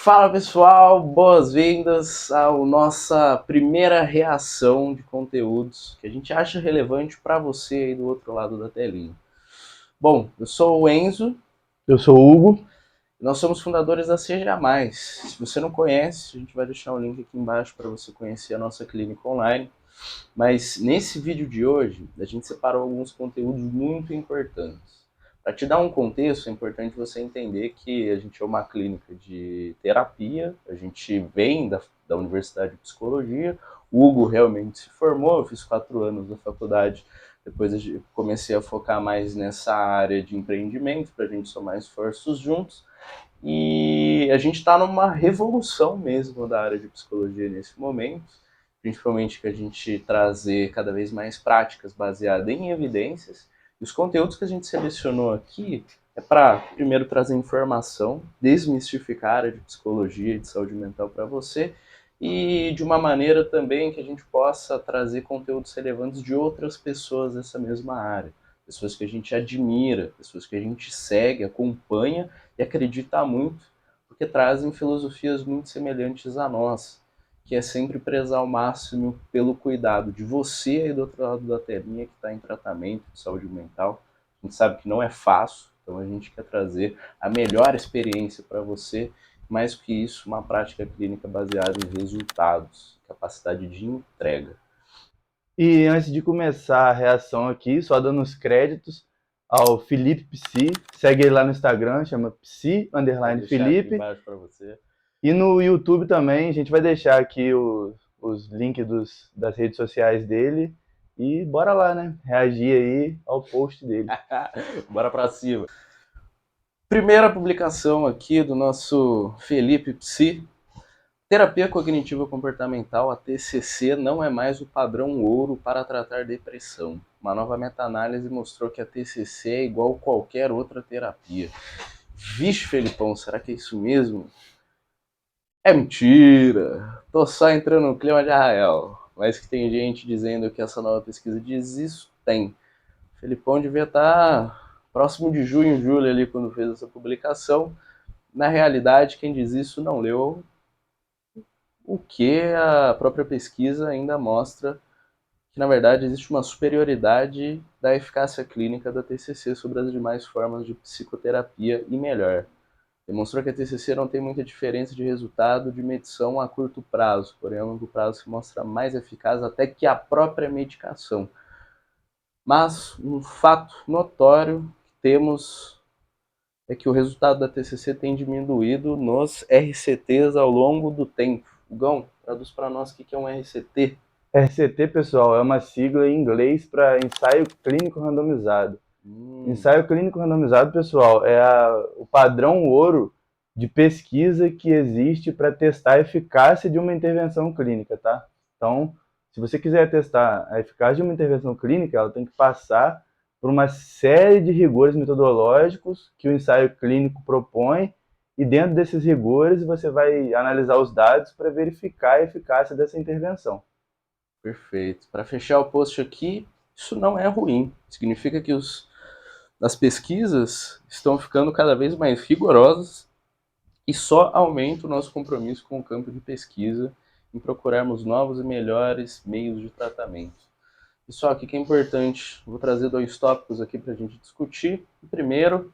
Fala pessoal, boas-vindas à nossa primeira reação de conteúdos que a gente acha relevante para você aí do outro lado da telinha. Bom, eu sou o Enzo. Eu sou o Hugo. Nós somos fundadores da Seja Mais. Se você não conhece, a gente vai deixar um link aqui embaixo para você conhecer a nossa clínica online. Mas nesse vídeo de hoje, a gente separou alguns conteúdos muito importantes. Para te dar um contexto, é importante você entender que a gente é uma clínica de terapia, a gente vem da Universidade de Psicologia, o Hugo realmente se formou, eu fiz 4 anos da faculdade, depois eu comecei a focar mais nessa área de empreendimento, para a gente somar esforços juntos, e a gente está numa revolução mesmo da área de psicologia nesse momento, principalmente que a gente trazer cada vez mais práticas baseadas em evidências. E os conteúdos que a gente selecionou aqui é para, primeiro, trazer informação, desmistificar a área de psicologia e de saúde mental para você, e de uma maneira também que a gente possa trazer conteúdos relevantes de outras pessoas dessa mesma área. Pessoas que a gente admira, pessoas que a gente segue, acompanha e acredita muito, porque trazem filosofias muito semelhantes à nossa, que é sempre prezar ao máximo pelo cuidado de você aí do outro lado da telinha que está em tratamento de saúde mental. A gente sabe que não é fácil, então a gente quer trazer a melhor experiência para você, mais que isso, uma prática clínica baseada em resultados, capacidade de entrega. E antes de começar a reação aqui, só dando os créditos ao Felipe Psi. Segue ele lá no Instagram, chama Vou deixar aqui Psi_Felipe. embaixo para você. E no YouTube também, a gente vai deixar aqui os links das redes sociais dele. E bora lá, né? Reagir aí ao post dele. Bora para cima. Primeira publicação aqui do nosso Felipe Psi. Terapia cognitiva comportamental, a TCC, não é mais o padrão ouro para tratar depressão. Uma nova meta-análise mostrou que a TCC é igual a qualquer outra terapia. Vixe, Felipão, será que é isso mesmo? É mentira! Tô só entrando no clima de Arraial. Mas que tem gente dizendo que essa nova pesquisa diz isso, tem. Felipão devia estar próximo de junho, julho ali, quando fez essa publicação. Na realidade, quem diz isso não leu o que a própria pesquisa ainda mostra que, na verdade, existe uma superioridade da eficácia clínica da TCC sobre as demais formas de psicoterapia e melhor. Demonstrou que a TCC não tem muita diferença de resultado de medição a curto prazo, porém a longo prazo se mostra mais eficaz até que a própria medicação. Mas um fato notório que temos é que o resultado da TCC tem diminuído nos RCTs ao longo do tempo. Gão, traduz para nós o que é um RCT. RCT, pessoal, é uma sigla em inglês para ensaio clínico randomizado. Ensaio clínico randomizado, pessoal, é o padrão ouro de pesquisa que existe para testar a eficácia de uma intervenção clínica, tá? Então, se você quiser testar a eficácia de uma intervenção clínica, ela tem que passar por uma série de rigores metodológicos que o ensaio clínico propõe, e dentro desses rigores você vai analisar os dados para verificar a eficácia dessa intervenção. Perfeito. Para fechar o post aqui, isso não é ruim. Significa que as pesquisas estão ficando cada vez mais rigorosas e só aumenta o nosso compromisso com o campo de pesquisa em procurarmos novos e melhores meios de tratamento. Pessoal, o que é importante? Vou trazer 2 tópicos aqui para a gente discutir. O primeiro,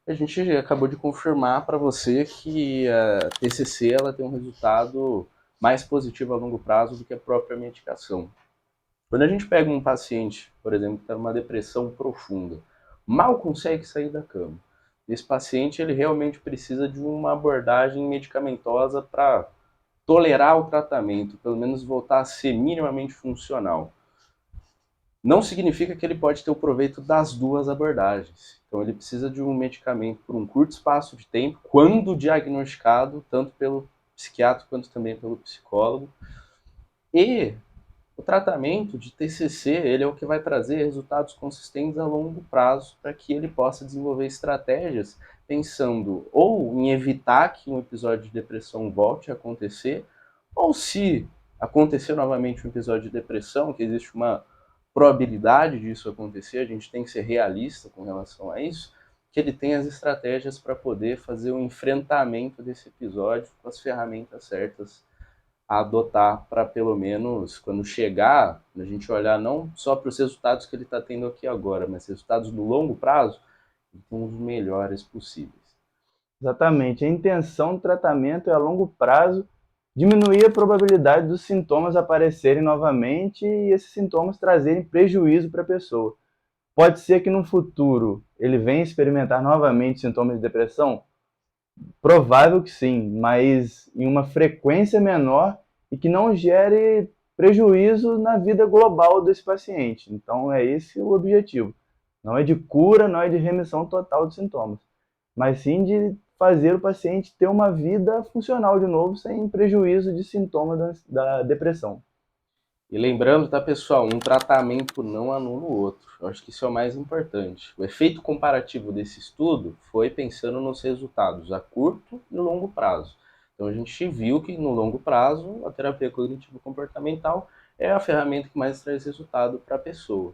a gente acabou de confirmar para você que a TCC ela tem um resultado mais positivo a longo prazo do que a própria medicação. Quando a gente pega um paciente, por exemplo, que está numa depressão profunda, mal consegue sair da cama, esse paciente ele realmente precisa de uma abordagem medicamentosa para tolerar o tratamento, pelo menos voltar a ser minimamente funcional. Não significa que ele pode ter o proveito das duas abordagens. Então ele precisa de um medicamento por um curto espaço de tempo, quando diagnosticado, tanto pelo psiquiatra quanto também pelo psicólogo. E o tratamento de TCC, ele é o que vai trazer resultados consistentes a longo prazo para que ele possa desenvolver estratégias pensando ou em evitar que um episódio de depressão volte a acontecer, ou se acontecer novamente um episódio de depressão, que existe uma probabilidade disso acontecer, a gente tem que ser realista com relação a isso, que ele tenha as estratégias para poder fazer o enfrentamento desse episódio com as ferramentas certas a adotar para, pelo menos, quando chegar, a gente olhar não só para os resultados que ele está tendo aqui agora, mas resultados no longo prazo, com os melhores possíveis. Exatamente. A intenção do tratamento é a longo prazo diminuir a probabilidade dos sintomas aparecerem novamente e esses sintomas trazerem prejuízo para a pessoa. Pode ser que no futuro ele venha experimentar novamente sintomas de depressão? Provável que sim, mas em uma frequência menor e que não gere prejuízo na vida global desse paciente. Então é esse o objetivo. Não é de cura, não é de remissão total dos sintomas, mas sim de fazer o paciente ter uma vida funcional de novo, sem prejuízo de sintomas da depressão. E lembrando, tá, pessoal, um tratamento não anula o outro. Eu acho que isso é o mais importante. O efeito comparativo desse estudo foi pensando nos resultados a curto e longo prazo. Então a gente viu que no longo prazo a terapia cognitivo-comportamental é a ferramenta que mais traz resultado para a pessoa.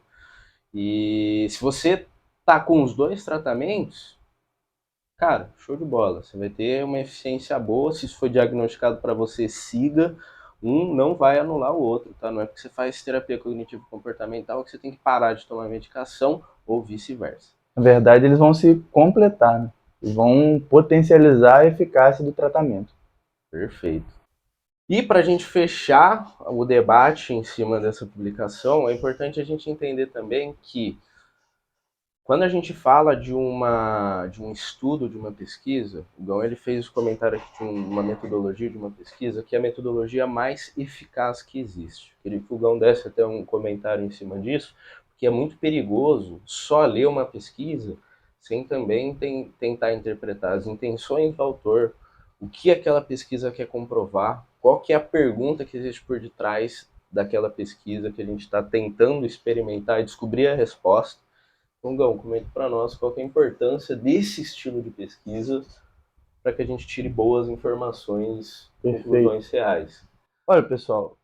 E se você tá com os dois tratamentos, cara, show de bola. Você vai ter uma eficiência boa. Se isso foi diagnosticado para você, siga. Um não vai anular o outro, tá? Não é porque você faz terapia cognitivo-comportamental que você tem que parar de tomar medicação ou vice-versa. Na verdade, eles vão se completar, né? E vão potencializar a eficácia do tratamento. Perfeito. E para a gente fechar o debate em cima dessa publicação, é importante a gente entender também que quando a gente fala de um estudo, de uma pesquisa, o Gão ele fez o comentário aqui de uma metodologia de uma pesquisa que é a metodologia mais eficaz que existe. Queria que o Gão desse até um comentário em cima disso, porque é muito perigoso só ler uma pesquisa sem também tentar interpretar as intenções do autor, o que aquela pesquisa quer comprovar, qual que é a pergunta que existe por detrás daquela pesquisa que a gente está tentando experimentar e descobrir a resposta. Gão, comente para nós qual que é a importância desse estilo de pesquisa para que a gente tire boas informações, Perfeito. conclusões reais. Olha, pessoal,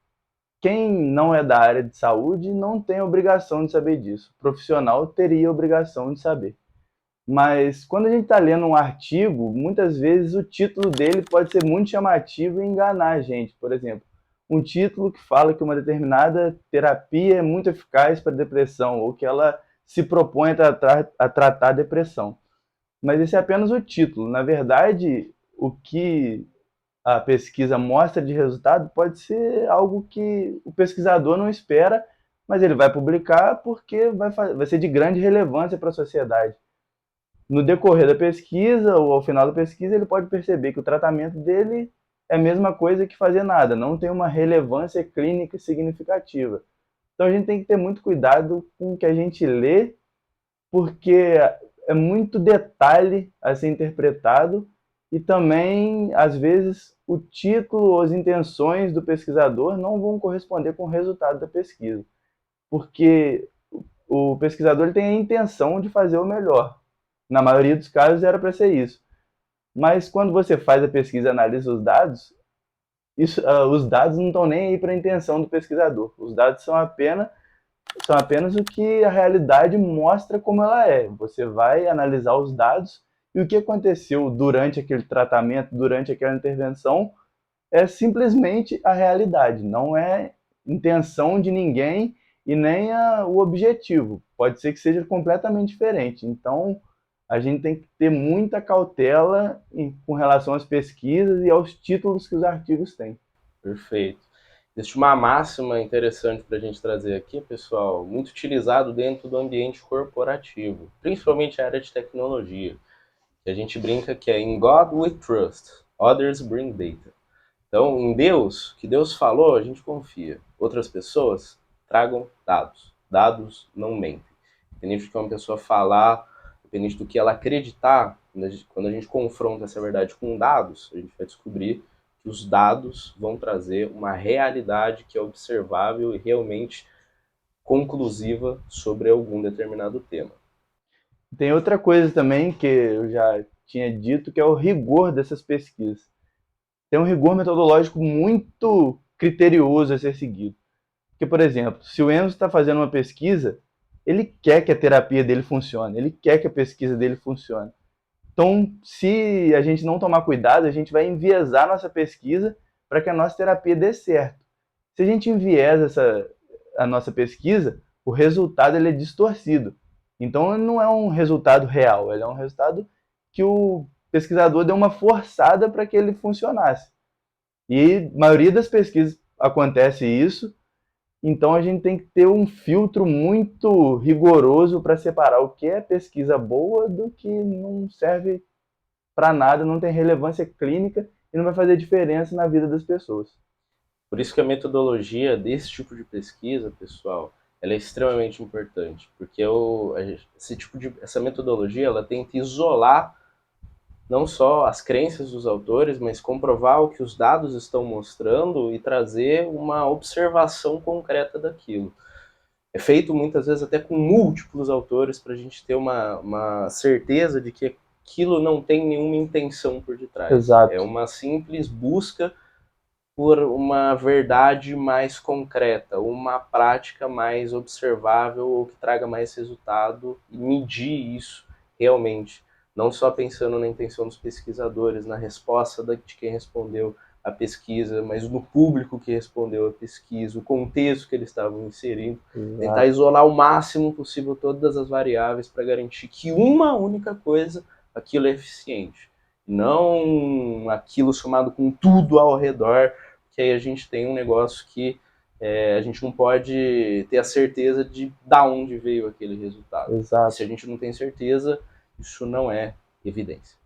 quem não é da área de saúde não tem obrigação de saber disso. O profissional teria obrigação de saber. Mas quando a gente está lendo um artigo, muitas vezes o título dele pode ser muito chamativo e enganar a gente. Por exemplo, um título que fala que uma determinada terapia é muito eficaz para depressão ou que ela se propõe a tratar a depressão. Mas esse é apenas o título. Na verdade, o que a pesquisa mostra de resultado pode ser algo que o pesquisador não espera, mas ele vai publicar porque vai ser de grande relevância para a sociedade. No decorrer da pesquisa ou ao final da pesquisa, ele pode perceber que o tratamento dele é a mesma coisa que fazer nada, não tem uma relevância clínica significativa. Então a gente tem que ter muito cuidado com o que a gente lê, porque é muito detalhe a ser interpretado e também, às vezes, o título ou as intenções do pesquisador não vão corresponder com o resultado da pesquisa, porque o pesquisador ele tem a intenção de fazer o melhor. Na maioria dos casos era para ser isso. Mas quando você faz a pesquisa e analisa os dados, os dados não estão nem aí para a intenção do pesquisador. Os dados são apenas o que a realidade mostra como ela é. Você vai analisar os dados e o que aconteceu durante aquele tratamento, durante aquela intervenção, é simplesmente a realidade, não é intenção de ninguém e nem o objetivo. Pode ser que seja completamente diferente. Então, a gente tem que ter muita cautela com relação às pesquisas e aos títulos que os artigos têm. Perfeito. Existe uma máxima interessante para a gente trazer aqui, pessoal, muito utilizado dentro do ambiente corporativo, principalmente a área de tecnologia, que a gente brinca que é "In God we trust, others bring data". Então, em Deus, que Deus falou, a gente confia. Outras pessoas tragam dados. Dados não mentem. Independente do que uma pessoa falar, independente do que ela acreditar, quando a gente confronta essa verdade com dados, a gente vai descobrir que os dados vão trazer uma realidade que é observável e realmente conclusiva sobre algum determinado tema. Tem outra coisa também que eu já tinha dito, que é o rigor dessas pesquisas. Tem um rigor metodológico muito criterioso a ser seguido. Porque, por exemplo, se o Enzo está fazendo uma pesquisa, ele quer que a terapia dele funcione, ele quer que a pesquisa dele funcione. Então, se a gente não tomar cuidado, a gente vai enviesar nossa pesquisa para que a nossa terapia dê certo. Se a gente enviesa a nossa pesquisa, o resultado ele é distorcido. Então, não é um resultado real, ele é um resultado que o pesquisador deu uma forçada para que ele funcionasse. E a maioria das pesquisas acontece isso, então a gente tem que ter um filtro muito rigoroso para separar o que é pesquisa boa do que não serve para nada, não tem relevância clínica e não vai fazer diferença na vida das pessoas. Por isso que a metodologia desse tipo de pesquisa, pessoal, ela é extremamente importante, porque essa metodologia ela tenta isolar não só as crenças dos autores, mas comprovar o que os dados estão mostrando e trazer uma observação concreta daquilo. É feito muitas vezes até com múltiplos autores para a gente ter uma certeza de que aquilo não tem nenhuma intenção por detrás. É Exato. uma simples busca por uma verdade mais concreta, uma prática mais observável ou que traga mais resultado e medir isso realmente, não só pensando na intenção dos pesquisadores, na resposta de quem respondeu a pesquisa, mas no público que respondeu a pesquisa, o contexto que eles estavam inserindo, tentar Exato. isolar o máximo possível todas as variáveis para garantir que uma única coisa, aquilo é eficiente, não aquilo somado com tudo ao redor, que aí a gente tem um negócio que a gente não pode ter a certeza de da onde veio aquele resultado. E Exato. se a gente não tem certeza, isso não é evidência.